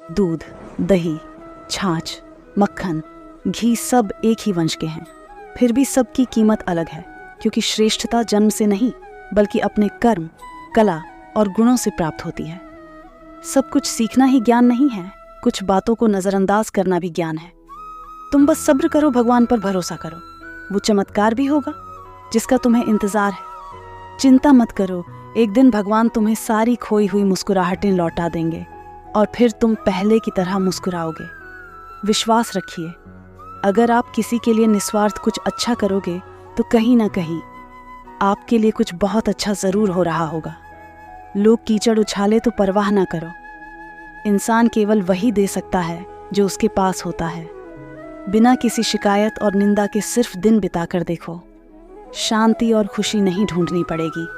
दूध, दही, छाछ, मक्खन, घी सब एक ही वंश के हैं। फिर भी सबकी कीमत अलग है, क्योंकि श्रेष्ठता जन्म से नहीं बल्कि अपने कर्म, कला और गुणों से प्राप्त होती है। सब कुछ सीखना ही ज्ञान नहीं है, कुछ बातों को नज़रअंदाज करना भी ज्ञान है। तुम बस सब्र करो, भगवान पर भरोसा करो, वो चमत्कार भी होगा जिसका तुम्हें इंतज़ार है। चिंता मत करो, एक दिन भगवान तुम्हें सारी खोई हुई मुस्कुराहटें लौटा देंगे और फिर तुम पहले की तरह मुस्कुराओगे। विश्वास रखिए, अगर आप किसी के लिए निस्वार्थ कुछ अच्छा करोगे तो कहीं ना कहीं आपके लिए कुछ बहुत अच्छा ज़रूर हो रहा होगा। लोग कीचड़ उछाले तो परवाह ना करो। इंसान केवल वही दे सकता है जो उसके पास होता है। बिना किसी शिकायत और निंदा के सिर्फ दिन बिताकर देखो, शांति और खुशी नहीं ढूंढनी पड़ेगी।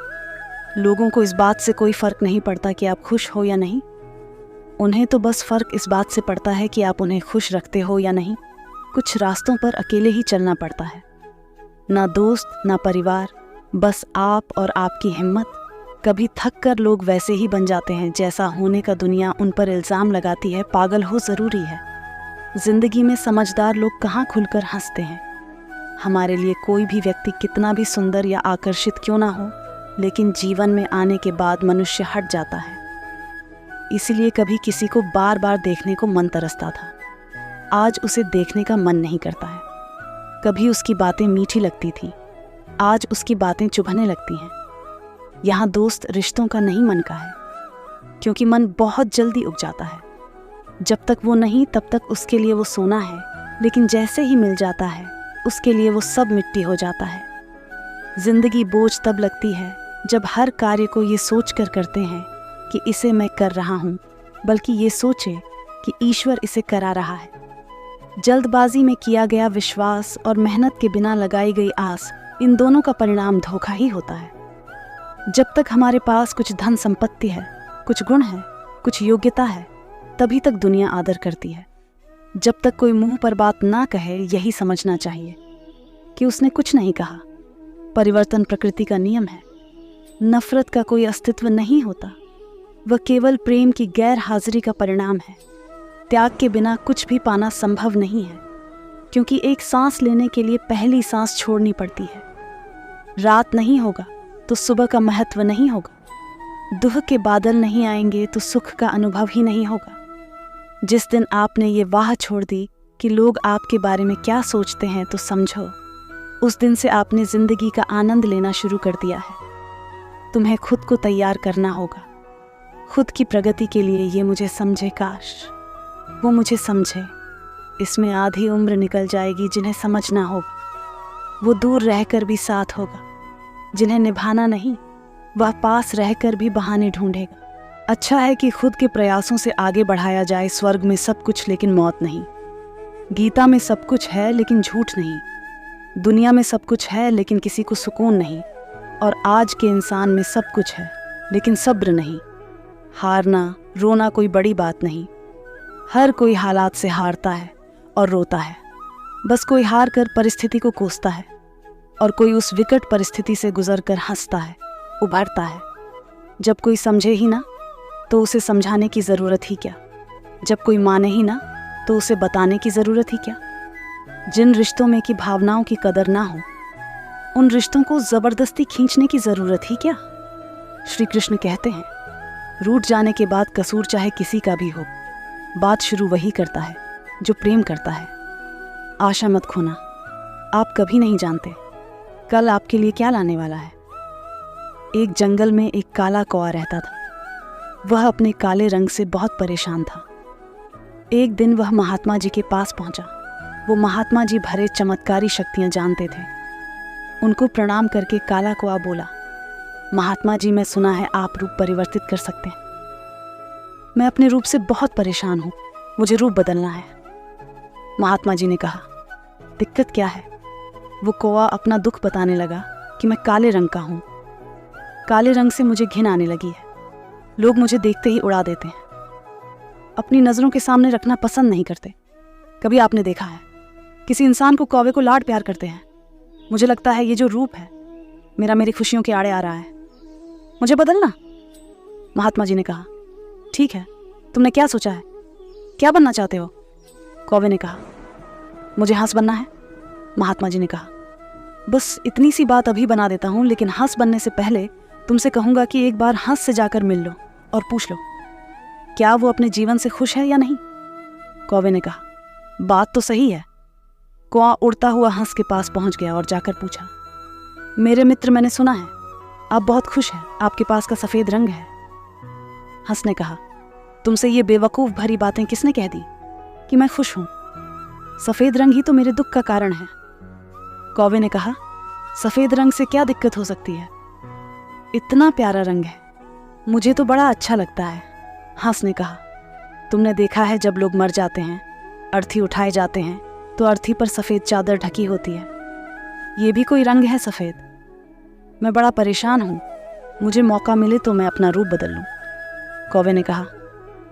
लोगों को इस बात से कोई फ़र्क नहीं पड़ता कि आप खुश हो या नहीं। उन्हें तो बस फ़र्क इस बात से पड़ता है कि आप उन्हें खुश रखते हो या नहीं। कुछ रास्तों पर अकेले ही चलना पड़ता है, ना दोस्त ना परिवार, बस आप और आपकी हिम्मत। कभी थक कर लोग वैसे ही बन जाते हैं जैसा होने का दुनिया उन पर इल्ज़ाम लगाती है। पागल हो ज़रूरी है। ज़िंदगी में समझदार लोग कहाँ खुलकर हंसते हैं। हमारे लिए कोई भी व्यक्ति कितना भी सुंदर या आकर्षित क्यों ना हो, लेकिन जीवन में आने के बाद मनुष्य हट जाता है। इसलिए कभी किसी को बार बार देखने को मन तरसता था, आज उसे देखने का मन नहीं करता है। कभी उसकी बातें मीठी लगती थी, आज उसकी बातें चुभने लगती हैं। यहाँ दोस्त रिश्तों का नहीं, मन का है, क्योंकि मन बहुत जल्दी उग जाता है। जब तक वो नहीं तब तक उसके लिए वो सोना है, लेकिन जैसे ही मिल जाता है उसके लिए वो सब मिट्टी हो जाता है। जिंदगी बोझ तब लगती है जब हर कार्य को ये सोच कर करते हैं कि इसे मैं कर रहा हूँ, बल्कि ये सोचे कि ईश्वर इसे करा रहा है। जल्दबाजी में किया गया विश्वास और मेहनत के बिना लगाई गई आस, इन दोनों का परिणाम धोखा ही होता है। जब तक हमारे पास कुछ धन संपत्ति है, कुछ गुण है, कुछ योग्यता है, तभी तक दुनिया आदर करती है। जब तक कोई मुंह पर बात ना कहे, यही समझना चाहिए कि उसने कुछ नहीं कहा। परिवर्तन प्रकृति का नियम है। नफरत का कोई अस्तित्व नहीं होता, वह केवल प्रेम की गैर हाजिरी का परिणाम है। त्याग के बिना कुछ भी पाना संभव नहीं है, क्योंकि एक सांस लेने के लिए पहली सांस छोड़नी पड़ती है। रात नहीं होगा तो सुबह का महत्व नहीं होगा। दुख के बादल नहीं आएंगे तो सुख का अनुभव ही नहीं होगा। जिस दिन आपने ये वाह छोड़ दी कि लोग आपके बारे में क्या सोचते हैं, तो समझो उस दिन से आपने जिंदगी का आनंद लेना शुरू कर दिया है। तुम्हें खुद को तैयार करना होगा खुद की प्रगति के लिए। ये मुझे समझे, काश वो मुझे समझे। इसमें आधी उम्र निकल जाएगी जिन्हें समझना होगा। वो दूर रहकर भी साथ होगा, जिन्हें निभाना नहीं वह पास रहकर भी बहाने ढूंढेगा। अच्छा है कि खुद के प्रयासों से आगे बढ़ाया जाए। स्वर्ग में सब कुछ लेकिन मौत नहीं। गीता में सब कुछ है लेकिन झूठ नहीं। दुनिया में सब कुछ है लेकिन किसी को सुकून नहीं। और आज के इंसान में सब कुछ है लेकिन सब्र नहीं। हारना रोना कोई बड़ी बात नहीं। हर कोई हालात से हारता है और रोता है। बस कोई हार कर परिस्थिति को कोसता है और कोई उस विकट परिस्थिति से गुजरकर हंसता है, उभरता है। जब कोई समझे ही ना तो उसे समझाने की ज़रूरत ही क्या। जब कोई माने ही ना तो उसे बताने की ज़रूरत ही क्या। जिन रिश्तों में कि भावनाओं की कदर ना हो, उन रिश्तों को ज़बरदस्ती खींचने की ज़रूरत ही क्या। श्री कृष्ण कहते हैं, रूठ जाने के बाद कसूर चाहे किसी का भी हो, बात शुरू वही करता है जो प्रेम करता है। आशा मत खोना, आप कभी नहीं जानते कल आपके लिए क्या लाने वाला है। एक जंगल में एक काला कौआ रहता था। वह अपने काले रंग से बहुत परेशान था। एक दिन वह महात्मा जी के पास पहुंचा। वो महात्मा जी भरे चमत्कारी शक्तियां जानते थे। उनको प्रणाम करके काला कौआ बोला, महात्मा जी, मैं सुना है आप रूप परिवर्तित कर सकते हैं। मैं अपने रूप से बहुत परेशान हूँ, मुझे रूप बदलना है। महात्मा जी ने कहा, दिक्कत क्या है। वो कौआ अपना दुख बताने लगा कि मैं काले रंग का हूँ। काले रंग से मुझे घिन आने लगी है। लोग मुझे देखते ही उड़ा देते हैं, अपनी नज़रों के सामने रखना पसंद नहीं करते। कभी आपने देखा है किसी इंसान को कौवे को लाड प्यार करते हैं? मुझे लगता है ये जो रूप है मेरा मेरी खुशियों के आड़े आ रहा है, मुझे बदलना। महात्मा जी ने कहा, ठीक है, तुमने क्या सोचा है? क्या बनना चाहते हो? कौवे ने कहा। मुझे हंस बनना है। महात्मा जी ने कहा। बस इतनी सी बात अभी बना देता हूँ, लेकिन हंस बनने से पहले तुमसे कहूँगा कि एक बार हंस से जाकर मिल लो और पूछ लो क्या वो अपने जीवन से खुश है या नहीं। कौवे ने कहा, बात तो सही है। कौवा उड़ता हुआ हंस के पास पहुंच गया और जाकर पूछा, मेरे मित्र, मैंने सुना है आप बहुत खुश हैं, आपके पास का सफ़ेद रंग है। हंस ने कहा, तुमसे ये बेवकूफ़ भरी बातें किसने कह दी कि मैं खुश हूँ? सफ़ेद रंग ही तो मेरे दुख का कारण है। कौवे ने कहा, सफ़ेद रंग से क्या दिक्कत हो सकती है? इतना प्यारा रंग है, मुझे तो बड़ा अच्छा लगता है। हंस ने कहा, तुमने देखा है जब लोग मर जाते हैं, अर्थी उठाए जाते हैं तो अर्थी पर सफ़ेद चादर ढकी होती है। ये भी कोई रंग है सफ़ेद? मैं बड़ा परेशान हूँ, मुझे मौका मिले तो मैं अपना रूप बदल लूँ। कौवे ने कहा,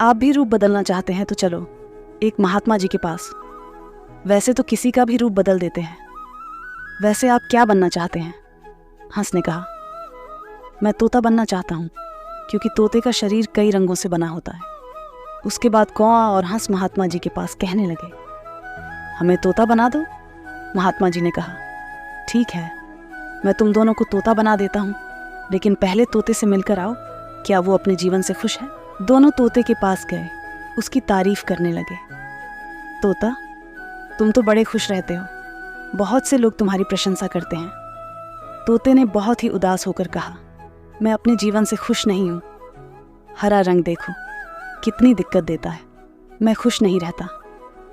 आप भी रूप बदलना चाहते हैं तो चलो एक महात्मा जी के पास। वैसे तो किसी का भी रूप बदल देते हैं। वैसे आप क्या बनना चाहते हैं? हंस ने कहा, मैं तोता बनना चाहता हूँ, क्योंकि तोते का शरीर कई रंगों से बना होता है। उसके बाद कौवा और हंस महात्मा जी के पास कहने लगे, हमें तोता बना दो। महात्मा जी ने कहा, ठीक है, मैं तुम दोनों को तोता बना देता हूँ, लेकिन पहले तोते से मिलकर आओ, क्या वो अपने जीवन से खुश है? दोनों तोते के पास गए, उसकी तारीफ करने लगे। तोता, तुम तो बड़े खुश रहते हो, बहुत से लोग तुम्हारी प्रशंसा करते हैं। तोते ने बहुत ही उदास होकर कहा, मैं अपने जीवन से खुश नहीं हूँ। हरा रंग देखो कितनी दिक्कत देता है, मैं खुश नहीं रहता।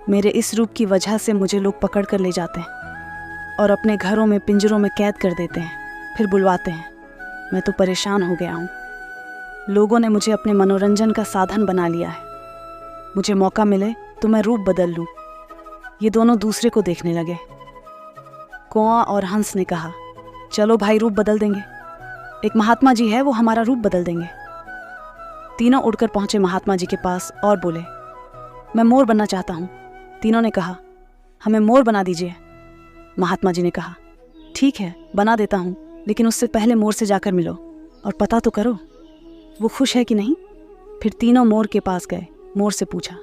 मेरे इस रूप की वजह से मुझे लोग पकड़ कर ले जाते हैं और अपने घरों में पिंजरों में कैद कर देते हैं, फिर बुलवाते हैं। मैं तो परेशान हो गया हूँ। लोगों ने मुझे अपने मनोरंजन का साधन बना लिया है। मुझे मौका मिले तो मैं रूप बदल लूँ। ये दोनों दूसरे को देखने लगे। कौवा और हंस ने कहा, चलो भाई, रूप बदल देंगे। एक महात्मा जी है, वो हमारा रूप बदल देंगे। तीनों उड़कर पहुंचे महात्मा जी के पास और बोले, मैं मोर बनना चाहता हूँ। तीनों ने कहा, हमें मोर बना दीजिए। महात्मा जी ने कहा, ठीक है, बना देता हूँ, लेकिन उससे पहले मोर से जाकर मिलो और पता तो करो वो खुश है कि नहीं। फिर तीनों मोर के पास गए। मोर से पूछा,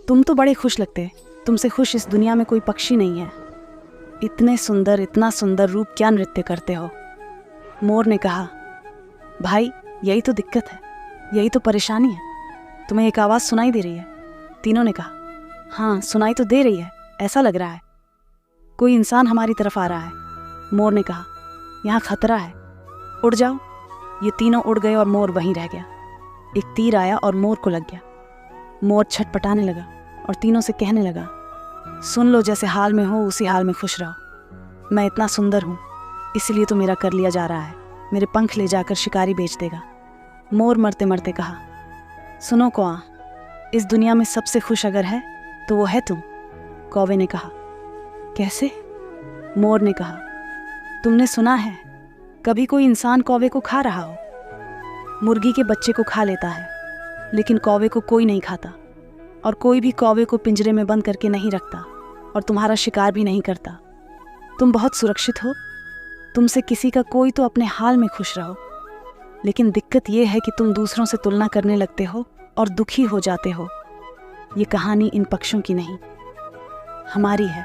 तुम तो बड़े खुश लगते, तुमसे खुश इस दुनिया में कोई पक्षी नहीं है। इतना सुंदर रूप, क्या नृत्य करते हो। मोर ने कहा, भाई यही तो दिक्कत है, यही तो परेशानी है। तुम्हें एक आवाज़ सुनाई दे रही है? तीनों ने कहा, हाँ सुनाई तो दे रही है, ऐसा लग रहा है कोई इंसान हमारी तरफ आ रहा है। मोर ने कहा, यहाँ खतरा है, उड़ जाओ। ये तीनों उड़ गए और मोर वहीं रह गया। एक तीर आया और मोर को लग गया। मोर छटपटाने लगा और तीनों से कहने लगा, सुन लो, जैसे हाल में हो उसी हाल में खुश रहो। मैं इतना सुंदर हूँ, इसलिए तो मेरा कर लिया जा रहा है। मेरे पंख ले जाकर शिकारी बेच देगा। मोर मरते मरते कहा, सुनो कौवा, इस दुनिया में सबसे खुश अगर है तो वो है तुम। कौवे ने कहा, कैसे? मोर ने कहा, तुमने सुना है कभी कोई इंसान कौवे को खा रहा हो? मुर्गी के बच्चे को खा लेता है, लेकिन कौवे को कोई नहीं खाता, और कोई भी कौवे को पिंजरे में बंद करके नहीं रखता और तुम्हारा शिकार भी नहीं करता। तुम बहुत सुरक्षित हो, तुमसे किसी का कोई तो अपने हाल में खुश रहो। लेकिन दिक्कत यह है कि तुम दूसरों से तुलना करने लगते हो और दुखी हो जाते हो। ये कहानी इन पक्षियों की नहीं, हमारी है।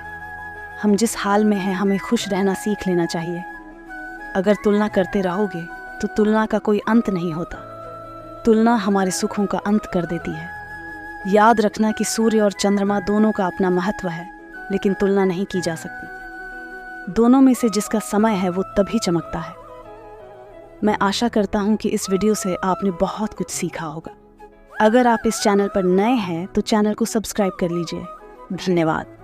हम जिस हाल में हैं, हमें खुश रहना सीख लेना चाहिए। अगर तुलना करते रहोगे तो तुलना का कोई अंत नहीं होता। तुलना हमारे सुखों का अंत कर देती है। याद रखना कि सूर्य और चंद्रमा दोनों का अपना महत्व है, लेकिन तुलना नहीं की जा सकती। दोनों में से जिसका समय है वो तभी चमकता है। मैं आशा करता हूँ कि इस वीडियो से आपने बहुत कुछ सीखा होगा। अगर आप इस चैनल पर नए हैं तो चैनल को सब्सक्राइब कर लीजिए। धन्यवाद।